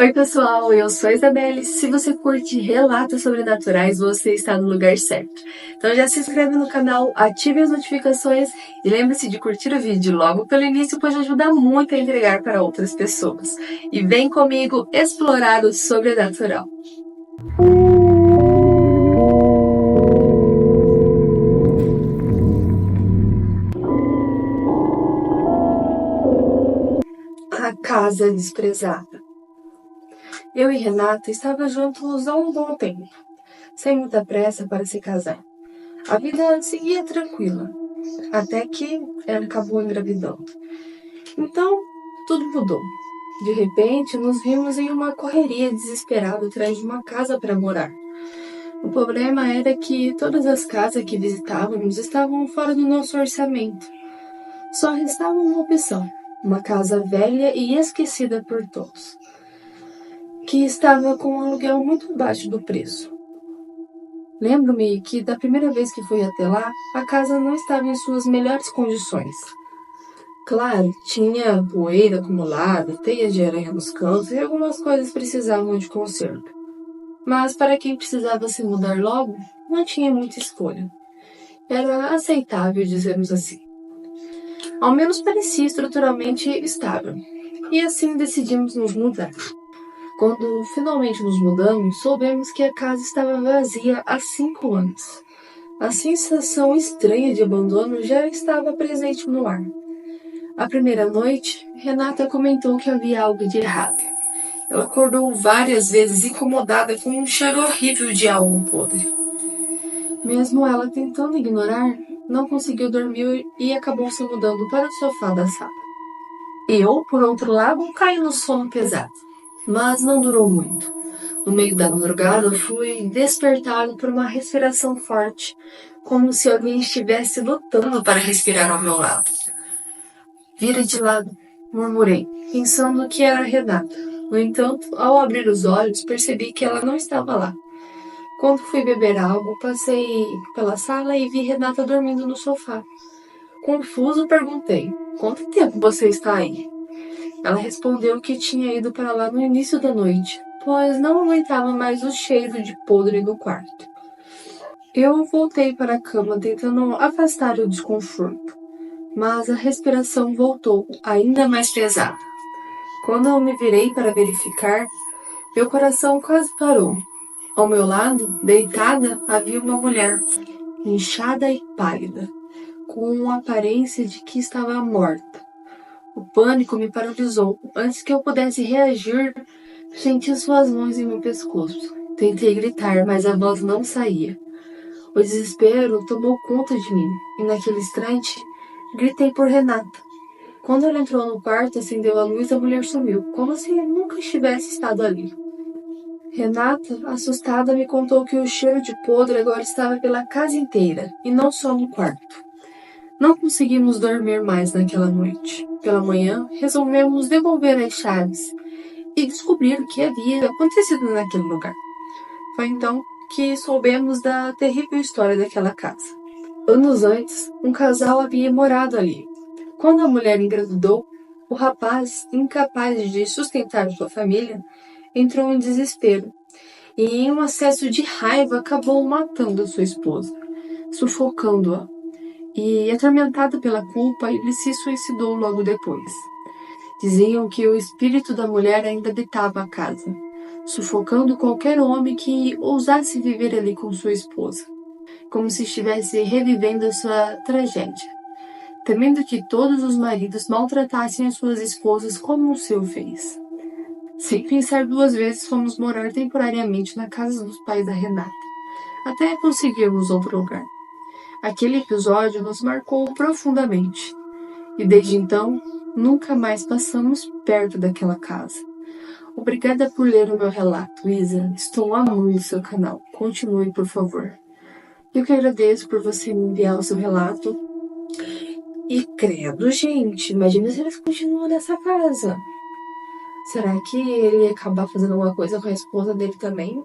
Oi pessoal, eu sou a Isabelle. Se você curte relatos sobrenaturais, você está no lugar certo. Então já se inscreve no canal, ative as notificações e lembre-se de curtir o vídeo logo pelo início, pois ajuda muito a entregar para outras pessoas. E vem comigo explorar o sobrenatural. A casa desprezada. Eu e Renata estávamos juntos há um bom tempo, sem muita pressa para se casar. A vida seguia tranquila, até que ela acabou engravidando. Então, tudo mudou. De repente, nos vimos em uma correria desesperada atrás de uma casa para morar. O problema era que todas as casas que visitávamos estavam fora do nosso orçamento. Só restava uma opção, uma casa velha e esquecida por todos, que estava com um aluguel muito abaixo do preço. Lembro-me que da primeira vez que fui até lá, a casa não estava em suas melhores condições. Claro, tinha poeira acumulada, teias de aranha nos cantos e algumas coisas precisavam de conserto. Mas para quem precisava se mudar logo, não tinha muita escolha. Era aceitável, dizemos assim. Ao menos parecia estruturalmente estável. E assim decidimos nos mudar. Quando finalmente nos mudamos, soubemos que a casa estava vazia há 5 anos. A sensação estranha de abandono já estava presente no ar. A primeira noite, Renata comentou que havia algo de errado. Ela acordou várias vezes incomodada com um cheiro horrível de algo podre. Mesmo ela tentando ignorar, não conseguiu dormir e acabou se mudando para o sofá da sala. Eu, por outro lado, caí no sono pesado, mas não durou muito. No meio da madrugada, fui despertado por uma respiração forte, como se alguém estivesse lutando para respirar ao meu lado. Vira de lado, murmurei, pensando que era Renata. No entanto, ao abrir os olhos, percebi que ela não estava lá. Quando fui beber algo, passei pela sala e vi Renata dormindo no sofá. Confuso, perguntei, quanto tempo você está aí? Ela respondeu que tinha ido para lá no início da noite, pois não aguentava mais o cheiro de podre no quarto. Eu voltei para a cama tentando afastar o desconforto, mas a respiração voltou ainda mais pesada. Quando eu me virei para verificar, meu coração quase parou. Ao meu lado, deitada, havia uma mulher, inchada e pálida, com uma aparência de que estava morta. O pânico me paralisou. Antes que eu pudesse reagir, senti suas mãos em meu pescoço. Tentei gritar, mas a voz não saía. O desespero tomou conta de mim, e naquele instante, gritei por Renata. Quando ela entrou no quarto, acendeu a luz, a mulher sumiu, como se nunca estivesse estado ali. Renata, assustada, me contou que o cheiro de podre agora estava pela casa inteira, e não só no quarto. Não conseguimos dormir mais naquela noite. Pela manhã, resolvemos devolver as chaves e descobrir o que havia acontecido naquele lugar. Foi então que soubemos da terrível história daquela casa. Anos antes, um casal havia morado ali. Quando a mulher engravidou, o rapaz, incapaz de sustentar sua família, entrou em desespero e, em um acesso de raiva, acabou matando sua esposa, sufocando-a. E, atormentado pela culpa, ele se suicidou logo depois. Diziam que o espírito da mulher ainda habitava a casa, sufocando qualquer homem que ousasse viver ali com sua esposa, como se estivesse revivendo sua tragédia, temendo que todos os maridos maltratassem as suas esposas como o seu fez. Sem pensar 2 vezes, fomos morar temporariamente na casa dos pais da Renata, até conseguirmos outro lugar. Aquele episódio nos marcou profundamente, e desde então, nunca mais passamos perto daquela casa. Obrigada por ler o meu relato, Isa. Estou amando o seu canal. Continue, por favor. Eu que agradeço por você me enviar o seu relato. E credo, gente, imagina se eles continuam nessa casa. Será que ele ia acabar fazendo alguma coisa com a esposa dele também?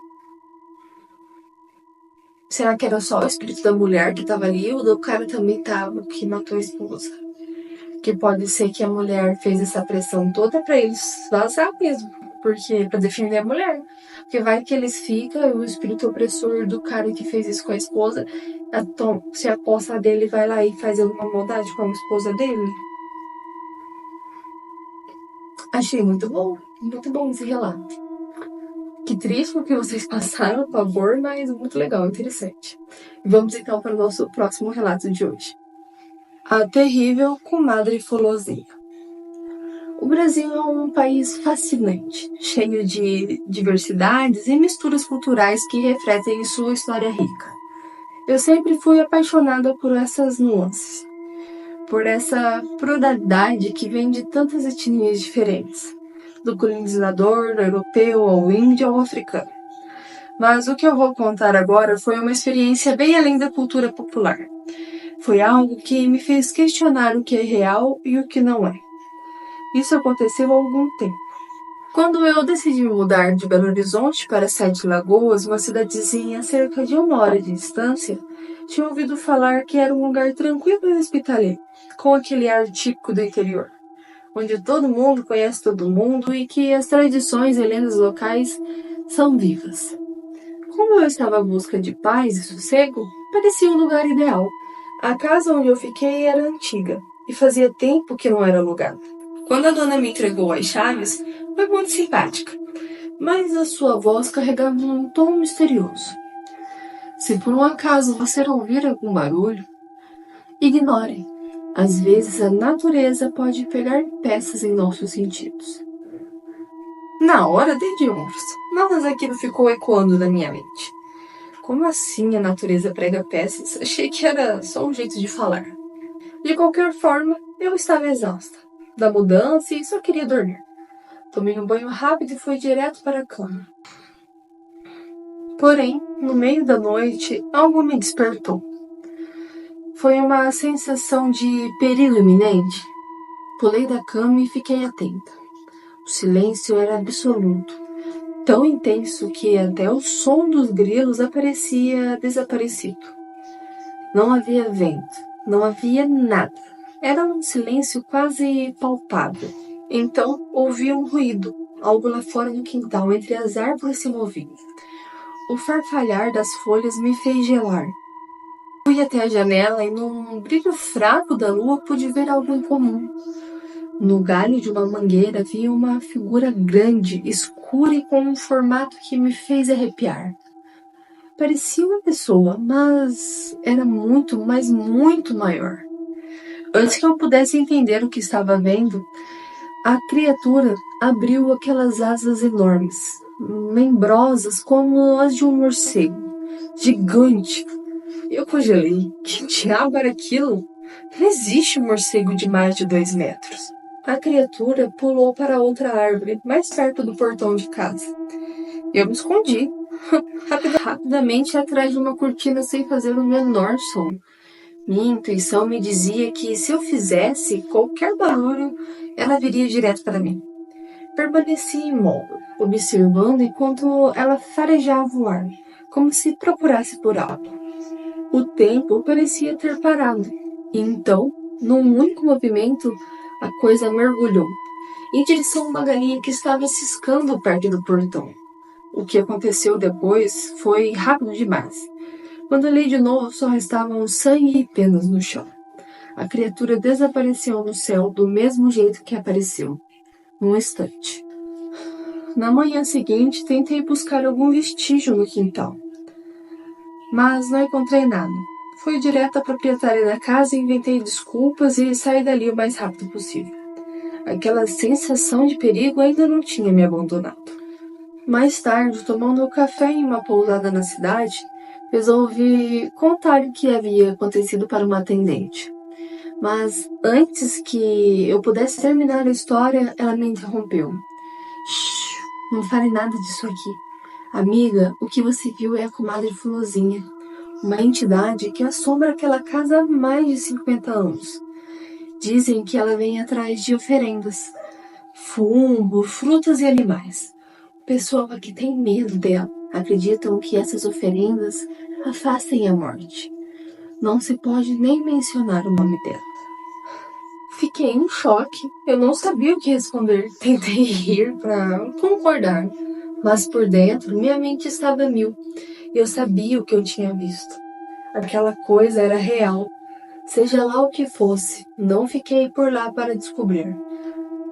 Será que era só o espírito da mulher que estava ali ou do cara também estava que matou a esposa? Que pode ser que a mulher fez essa pressão toda para eles vazar mesmo. porque pra defender a mulher. Porque vai que eles ficam, e o espírito opressor do cara que fez isso com a esposa, se aposta dele, vai lá e faz alguma maldade com a esposa dele. Achei muito bom esse relato. Que triste o que vocês passaram, por favor, mas muito legal, interessante. Vamos então para o nosso próximo relato de hoje. A terrível comadre Fulozinha. O Brasil é um país fascinante, cheio de diversidades e misturas culturais que refletem sua história rica. Eu sempre fui apaixonada por essas nuances, por essa pluralidade que vem de tantas etnias diferentes, do colonizador, do europeu, ao índio, ao africano. Mas o que eu vou contar agora foi uma experiência bem além da cultura popular. Foi algo que me fez questionar o que é real e o que não é. Isso aconteceu há algum tempo. Quando eu decidi me mudar de Belo Horizonte para Sete Lagoas, uma cidadezinha a cerca de 1 hora de distância, tinha ouvido falar que era um lugar tranquilo e hospitaleiro, com aquele ar típico do interior, onde todo mundo conhece todo mundo e que as tradições e lendas locais são vivas. Como eu estava à busca de paz e sossego, parecia um lugar ideal. A casa onde eu fiquei era antiga e fazia tempo que não era alugada. Quando a dona me entregou as chaves, foi muito simpática, mas a sua voz carregava um tom misterioso. Se por um acaso você ouvir algum barulho, ignore. Às vezes a natureza pode pegar peças em nossos sentidos. Na hora dei de ombros, mas aquilo ficou ecoando na minha mente. Como assim a natureza prega peças? Achei que era só um jeito de falar. De qualquer forma, eu estava exausta da mudança e só queria dormir. Tomei um banho rápido e fui direto para a cama. Porém, no meio da noite, algo me despertou. Foi uma sensação de perigo iminente. Pulei da cama e fiquei atenta. O silêncio era absoluto, tão intenso que até o som dos grilos parecia desaparecido. Não havia vento, não havia nada. Era um silêncio quase palpável. Então ouvi um ruído. Algo lá fora no quintal, entre as árvores, se movia. O farfalhar das folhas me fez gelar. Fui até a janela e, num brilho fraco da lua, pude ver algo incomum. No galho de uma mangueira havia uma figura grande, escura e com um formato que me fez arrepiar. Parecia uma pessoa, mas era muito, mas muito maior. Antes que eu pudesse entender o que estava vendo, a criatura abriu aquelas asas enormes, membrosas como as de um morcego, gigante. Eu congelei. Que diabo era aquilo? Não existe um morcego de mais de 2 metros. A criatura pulou para outra árvore, mais perto do portão de casa. Eu me escondi, rapidamente atrás de uma cortina sem fazer o menor som. Minha intuição me dizia que se eu fizesse qualquer barulho, ela viria direto para mim. Permaneci imóvel, observando enquanto ela farejava o ar, como se procurasse por algo. O tempo parecia ter parado, e então, num único movimento, a coisa mergulhou, em direção a uma galinha que estava ciscando perto do portão. O que aconteceu depois foi rápido demais. Quando olhei de novo, só restavam sangue e penas no chão. A criatura desapareceu no céu do mesmo jeito que apareceu, num instante. Na manhã seguinte, tentei buscar algum vestígio no quintal, mas não encontrei nada. Fui direto à proprietária da casa e inventei desculpas e saí dali o mais rápido possível. Aquela sensação de perigo ainda não tinha me abandonado. Mais tarde, tomando café em uma pousada na cidade, resolvi contar o que havia acontecido para uma atendente. Mas antes que eu pudesse terminar a história, ela me interrompeu. Shhh, não fale nada disso aqui. Amiga, o que você viu é a comadre Fulozinha, uma entidade que assombra aquela casa há mais de 50 anos. Dizem que ela vem atrás de oferendas, fungo, frutas e animais. O pessoal aqui tem medo dela. Acreditam que essas oferendas afastem a morte. Não se pode nem mencionar o nome dela. fiquei em choque. Eu não sabia o que responder. Tentei rir para concordar, mas por dentro minha mente estava a mil. Eu sabia o que eu tinha visto. Aquela coisa era real. Seja lá o que fosse, não fiquei por lá para descobrir.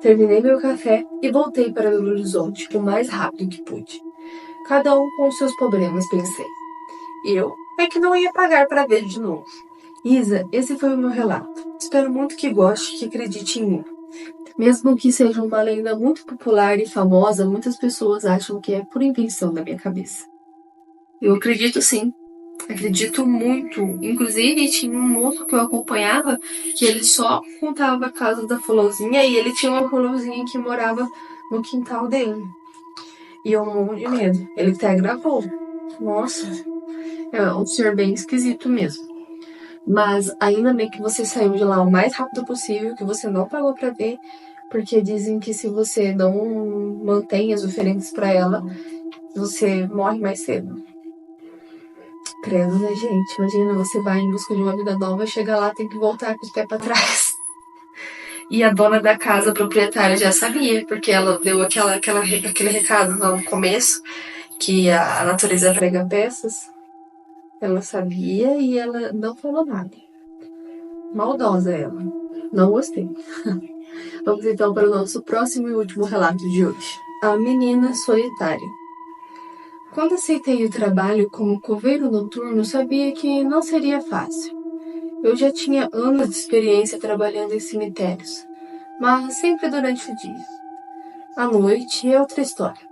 Terminei meu café e voltei para Belo Horizonte o mais rápido que pude. Cada um com seus problemas, pensei. Eu é que não ia pagar para ver de novo. Isa, esse foi o meu relato. Espero muito que goste e que acredite em mim. Mesmo que seja uma lenda muito popular e famosa, muitas pessoas acham que é por invenção da minha cabeça. Eu acredito sim. Acredito muito. Inclusive, tinha um moço que eu acompanhava que ele só contava a casa da Fulãozinha e ele tinha uma Fulãozinha que morava no quintal dele. E eu morro de medo. Ele até gravou. Nossa, é um ser bem esquisito mesmo. Mas ainda bem que você saiu de lá o mais rápido possível, que você não pagou pra ver, porque dizem que se você não mantém as oferendas pra ela, você morre mais cedo. Credo, né, gente? Imagina, você vai em busca de uma vida nova, chega lá, tem que voltar com os pés pra trás. E a dona da casa, a proprietária, já sabia, porque ela deu aquele recado no começo, que a natureza prega peças. Ela sabia e ela não falou nada. Maldosa ela. Não gostei. Vamos então para o nosso próximo e último relato de hoje. A menina solitária. Quando aceitei o trabalho como coveiro noturno, sabia que não seria fácil. Eu já tinha anos de experiência trabalhando em cemitérios, mas sempre durante o dia. À noite é outra história.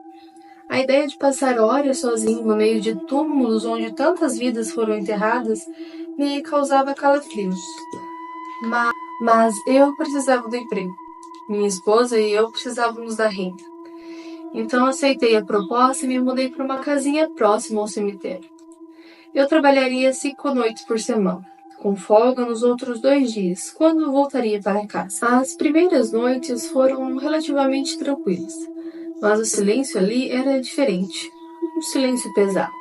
A ideia de passar horas sozinho no meio de túmulos onde tantas vidas foram enterradas me causava calafrios. Mas eu precisava do emprego. Minha esposa e eu precisávamos da renda. Então aceitei a proposta e me mudei para uma casinha próxima ao cemitério. Eu trabalharia 5 noites por semana, com folga nos outros 2 dias, quando voltaria para casa. As primeiras noites foram relativamente tranquilas, mas o silêncio ali era diferente, um silêncio pesado.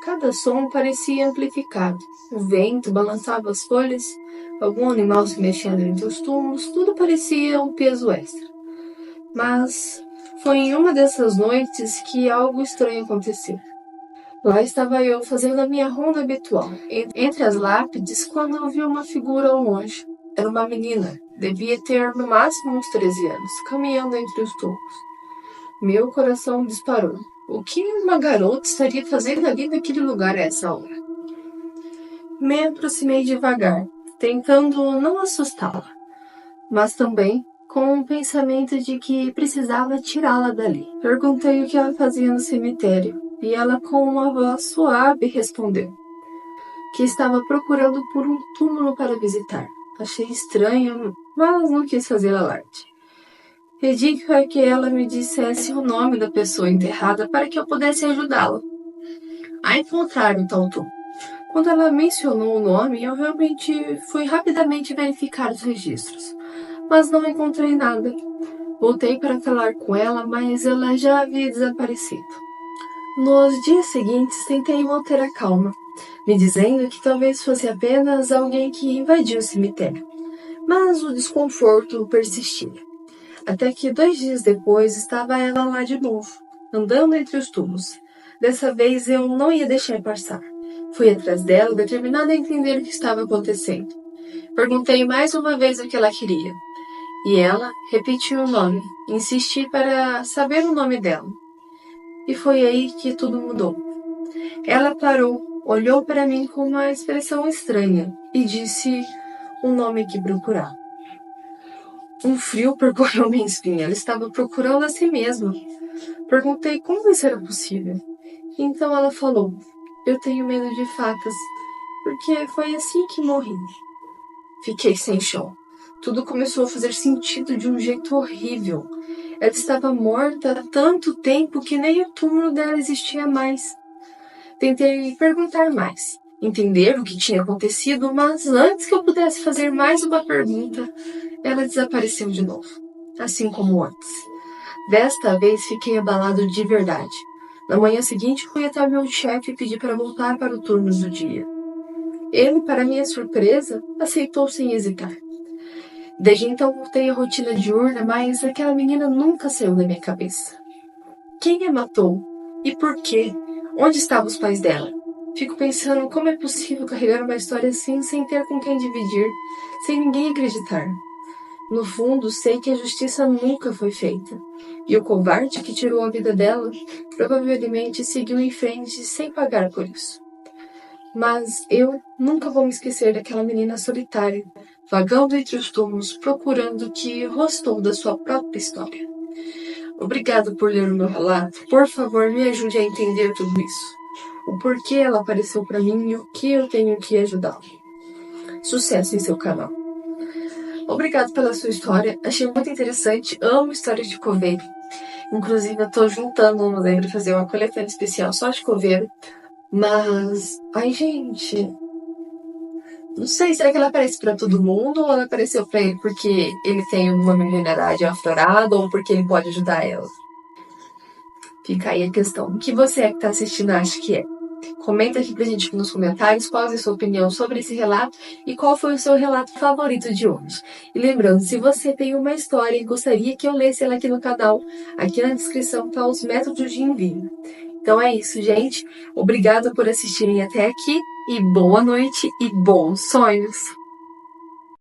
Cada som parecia amplificado. O vento balançava as folhas, algum animal se mexendo entre os túmulos, tudo parecia um peso extra. Mas foi em uma dessas noites que algo estranho aconteceu. Lá estava eu fazendo a minha ronda habitual, entre as lápides, quando eu vi uma figura ao longe. Era uma menina, devia ter no máximo uns 13 anos, caminhando entre os túmulos. Meu coração disparou. O que uma garota estaria fazendo ali naquele lugar a essa hora? Me aproximei devagar, tentando não assustá-la, mas também com o pensamento de que precisava tirá-la dali. Perguntei o que ela fazia no cemitério, e ela, com uma voz suave, respondeu que estava procurando por um túmulo para visitar. Achei estranho, mas não quis fazer alarde. Pedi para que ela me dissesse o nome da pessoa enterrada para que eu pudesse ajudá-la a encontrar o tal túmulo. Quando ela mencionou o nome, eu realmente fui rapidamente verificar os registros, mas não encontrei nada. Voltei para falar com ela, mas ela já havia desaparecido. Nos dias seguintes, tentei manter a calma, me dizendo que talvez fosse apenas alguém que invadiu o cemitério. Mas o desconforto persistia. Até que 2 dias depois, estava ela lá de novo, andando entre os túmulos. Dessa vez eu não ia deixar passar. Fui atrás dela, determinada a entender o que estava acontecendo. Perguntei mais uma vez o que ela queria. E ela repetiu o nome. Insisti para saber o nome dela. E foi aí que tudo mudou. Ela parou, olhou para mim com uma expressão estranha e disse o nome que procurava. Um frio percorreu minha espinha. Ela estava procurando a si mesma. Perguntei como isso era possível. Então ela falou: eu tenho medo de facas, porque foi assim que morri. Fiquei sem chão. Tudo começou a fazer sentido de um jeito horrível. Ela estava morta há tanto tempo que nem o túmulo dela existia mais. Tentei perguntar mais, entender o que tinha acontecido, mas antes que eu pudesse fazer mais uma pergunta, ela desapareceu de novo, assim como antes. Desta vez fiquei abalado de verdade. Na manhã seguinte, fui até meu chefe e pedi para voltar para o turno do dia. Ele, para minha surpresa, aceitou sem hesitar. Desde então voltei à rotina diurna, mas aquela menina nunca saiu da minha cabeça. Quem a matou? E por quê? Onde estavam os pais dela? Fico pensando como é possível carregar uma história assim sem ter com quem dividir, sem ninguém acreditar. No fundo, sei que a justiça nunca foi feita. E o covarde que tirou a vida dela provavelmente seguiu em frente sem pagar por isso. Mas eu nunca vou me esquecer daquela menina solitária, vagando entre os túmulos, procurando o que restou da sua própria história. Obrigado por ler o meu relato. Por favor, me ajude a entender tudo isso. O porquê ela apareceu para mim e o que eu tenho que ajudá-la. Sucesso em seu canal. Obrigado pela sua história. Achei muito interessante. Amo histórias de coveiro. Inclusive, eu tô juntando uma para fazer uma coletânea especial só de coveiro. Mas, ai, gente, não sei, será que ela aparece pra todo mundo ou ela apareceu pra ele porque ele tem uma milionaridade aflorada ou porque ele pode ajudar ela? Fica aí a questão. O que você que tá assistindo acha que é? Comenta aqui pra gente nos comentários qual é a sua opinião sobre esse relato e qual foi o seu relato favorito de hoje. E lembrando, se você tem uma história e gostaria que eu lesse ela aqui no canal, aqui na descrição tá os métodos de envio. Então é isso, gente. Obrigada por assistirem até aqui e boa noite e bons sonhos!